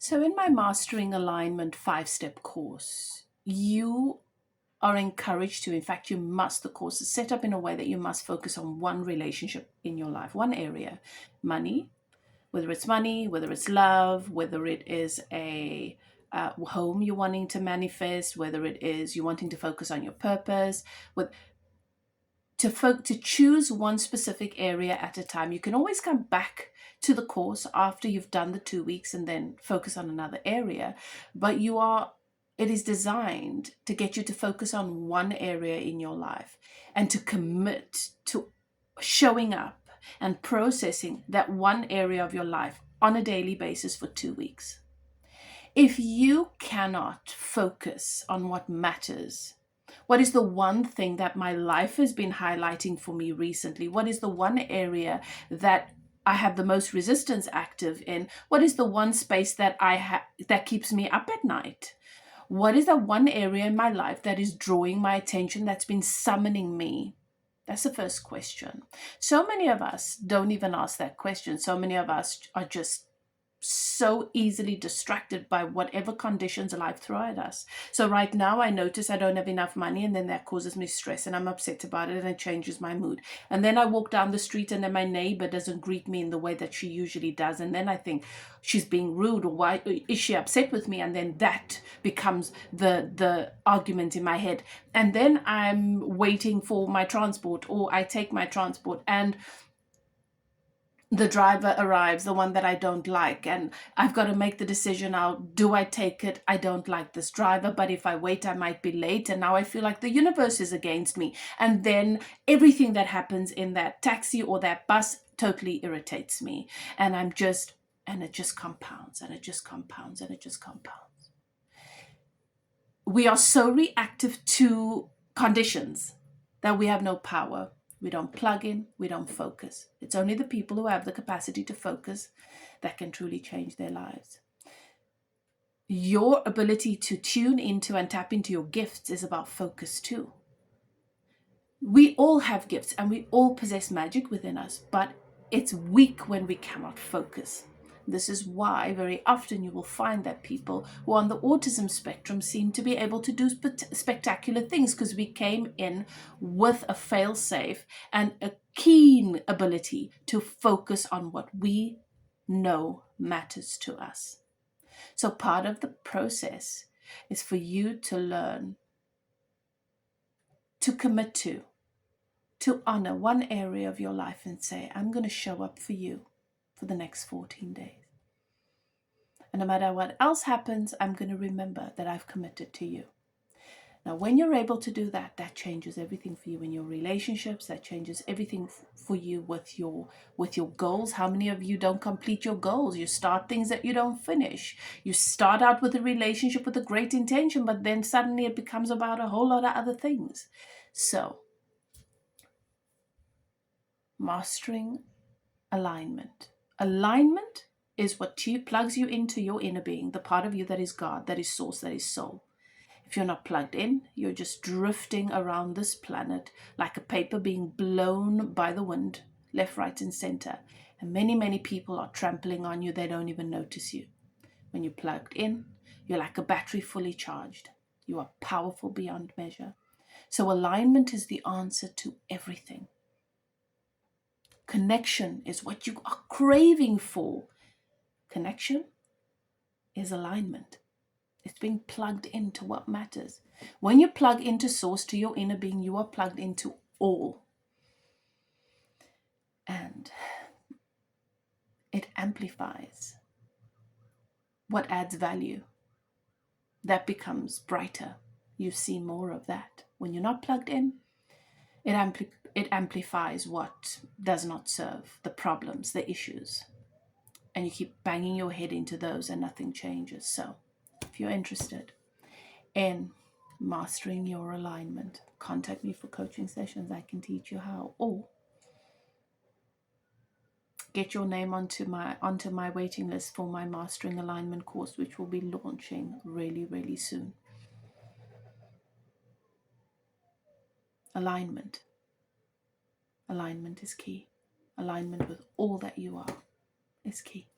So, in my Mastering Alignment 5-step course, you are encouraged to, in fact, you must, the course is set up in a way that you must focus on one relationship in your life, one area: money, whether it's money, whether it's love, whether it is a home you're wanting to manifest, whether it is you wanting to focus on your purpose, with to choose one specific area at a time. You can always come back to the course after you've done the 2 weeks and then focus on another area, but it is designed to get you to focus on one area in your life and to commit to showing up and processing that one area of your life on a daily basis for 2 weeks. If you cannot focus on what matters, what is the one thing that my life has been highlighting for me recently? What is the one area that I have the most resistance active in? What is the one space that that keeps me up at night? What is that one area in my life that is drawing my attention, that's been summoning me? That's the first question. So many of us don't even ask that question. So many of us are just so easily distracted by whatever conditions life throw at us. So right now I notice I don't have enough money, and then that causes me stress and I'm upset about it and it changes my mood. And then I walk down the street and then my neighbor doesn't greet me in the way that she usually does, and then I think she's being rude, or why is she upset with me? And then that becomes the argument in my head. And then I'm waiting for my transport, or I take my transport and the driver arrives, the one that I don't like, and I've got to make the decision now. Do I take it? I don't like this driver, but if I wait, I might be late. And now I feel like the universe is against me. And then everything that happens in that taxi or that bus totally irritates me. And it just compounds and it just compounds and it just compounds. We are so reactive to conditions that we have no power. We don't plug in, we don't focus. It's only the people who have the capacity to focus that can truly change their lives. Your ability to tune into and tap into your gifts is about focus too. We all have gifts and we all possess magic within us, but it's weak when we cannot focus. This is why very often you will find that people who are on the autism spectrum seem to be able to do spectacular things, because we came in with a fail-safe and a keen ability to focus on what we know matters to us. So part of the process is for you to learn to commit to honor one area of your life and say, I'm going to show up for you for the next 14 days. And no matter what else happens, I'm going to remember that I've committed to you. Now, when you're able to do that, that changes everything for you in your relationships. That changes everything for you with your goals. How many of you don't complete your goals? You start things that you don't finish. You start out with a relationship with a great intention, but then suddenly it becomes about a whole lot of other things. So, mastering alignment. Alignment is what plugs you into your inner being, the part of you that is God, that is source, that is soul. If you're not plugged in, you're just drifting around this planet like a paper being blown by the wind, left, right, and center. And many, many people are trampling on you. They don't even notice you. When you're plugged in, you're like a battery fully charged. You are powerful beyond measure. So alignment is the answer to everything. Connection is what you are craving for. Connection is alignment. It's being plugged into what matters. When you plug into source, to your inner being, you are plugged into all. And it amplifies what adds value. That becomes brighter. You see more of that. When you're not plugged in, it amplifies what does not serve, the problems, the issues. And you keep banging your head into those and nothing changes. So if you're interested in mastering your alignment, contact me for coaching sessions. I can teach you how. Or get your name onto my waiting list for my Mastering Alignment course, which will be launching really, really soon. Alignment. Alignment is key. Alignment with all that you are is key.